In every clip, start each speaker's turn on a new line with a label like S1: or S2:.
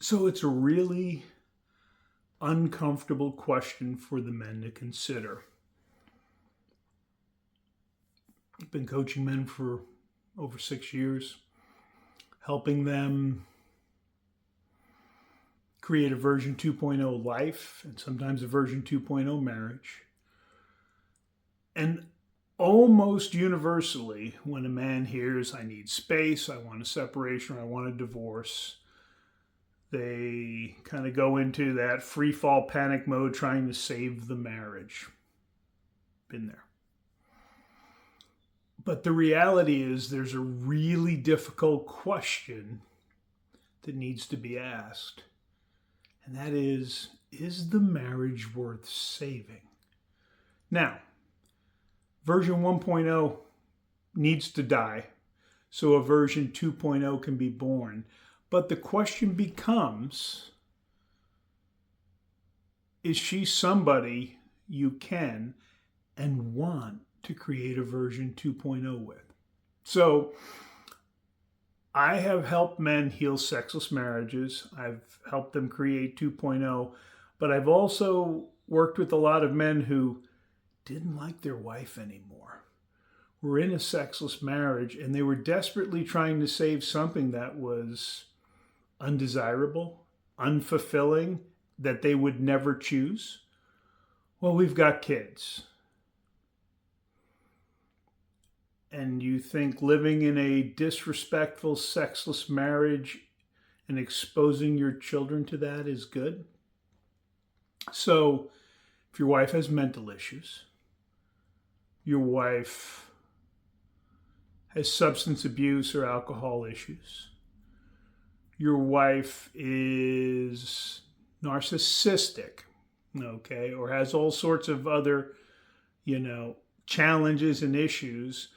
S1: So it's a really uncomfortable question for the men to consider. I've been coaching men for over 6 years, helping them create a version 2.0 life and sometimes a version 2.0 marriage. And almost universally, when a man hears, I need space, I want a separation, or I want a divorce, they kind of go into that free fall panic mode trying to save the marriage. Been there. But the reality is, there's a really difficult question that needs to be asked. And that is the marriage worth saving? Now, version 1.0 needs to die so a version 2.0 can be born. But the question becomes, is she somebody you can and want to create a version 2.0 with? So I have helped men heal sexless marriages. I've helped them create 2.0, but I've also worked with a lot of men who didn't like their wife anymore, were in a sexless marriage, and they were desperately trying to save something that was undesirable, unfulfilling, that they would never choose. Well, we've got kids. And you think living in a disrespectful, sexless marriage and exposing your children to that is good? So, if your wife has mental issues, your wife has substance abuse or alcohol issues, your wife is narcissistic, okay, or has all sorts of other, challenges and issues,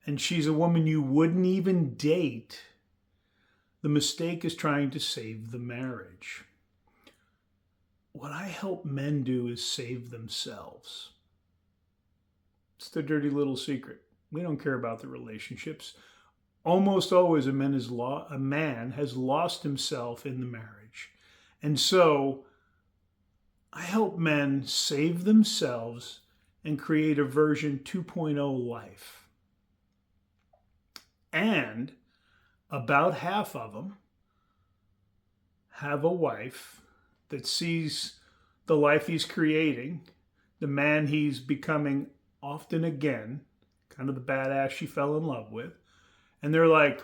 S1: and she's a woman you wouldn't even date, the mistake is trying to save the marriage. What I help men do is save themselves. It's the dirty little secret. We don't care about the relationships. Almost always a man has lost himself in the marriage. And so I help men save themselves and create a version 2.0 life. And about half of them have a wife that sees the life he's creating, the man he's becoming often again, kind of the badass she fell in love with, and they're like,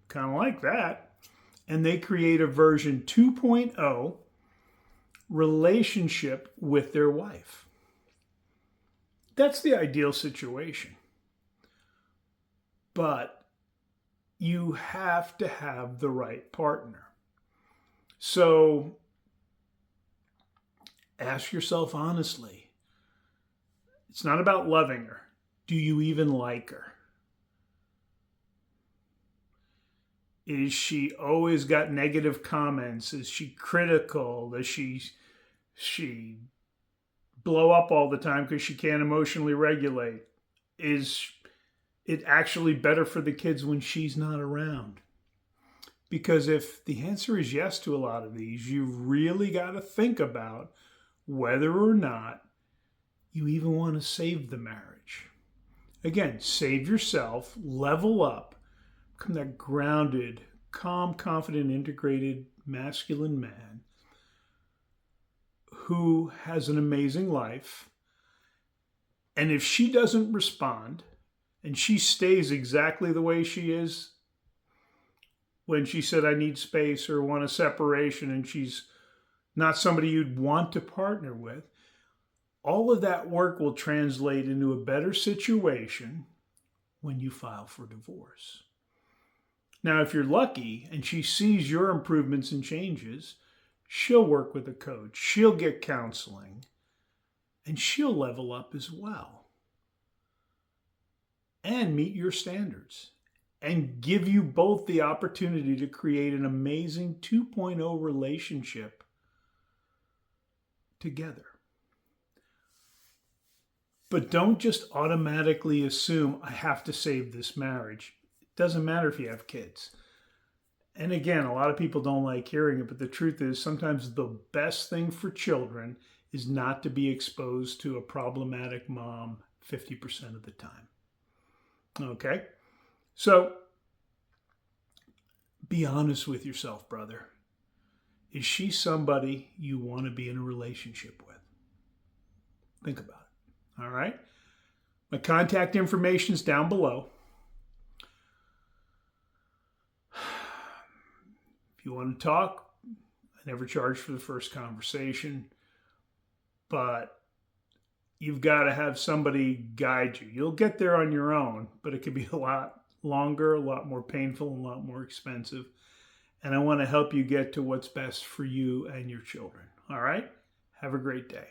S1: kind of like that. And they create a version 2.0 relationship with their wife. That's the ideal situation. But you have to have the right partner. So ask yourself honestly, it's not about loving her. Do you even like her? Is she always got negative comments? Is she critical? Does she blow up all the time because she can't emotionally regulate? Is it actually better for the kids when she's not around? Because if the answer is yes to a lot of these, you really got to think about whether or not you even want to save the marriage. Again, save yourself, level up, become that grounded, calm, confident, integrated, masculine man who has an amazing life. And if she doesn't respond and she stays exactly the way she is when she said, I need space or want a separation, and she's not somebody you'd want to partner with, all of that work will translate into a better situation when you file for divorce. Now, if you're lucky and she sees your improvements and changes, she'll work with a coach, she'll get counseling, and she'll level up as well and meet your standards and give you both the opportunity to create an amazing 2.0 relationship together. But don't just automatically assume I have to save this marriage. It doesn't matter if you have kids. And again, a lot of people don't like hearing it, but the truth is sometimes the best thing for children is not to be exposed to a problematic mom 50% of the time. Okay? So be honest with yourself, brother. Is she somebody you want to be in a relationship with? Think about it. All right? My contact information is down below. If you want to talk, I never charge for the first conversation, but you've got to have somebody guide you. You'll get there on your own, but it could be a lot longer, a lot more painful, and a lot more expensive. And I want to help you get to what's best for you and your children. All right? Have a great day.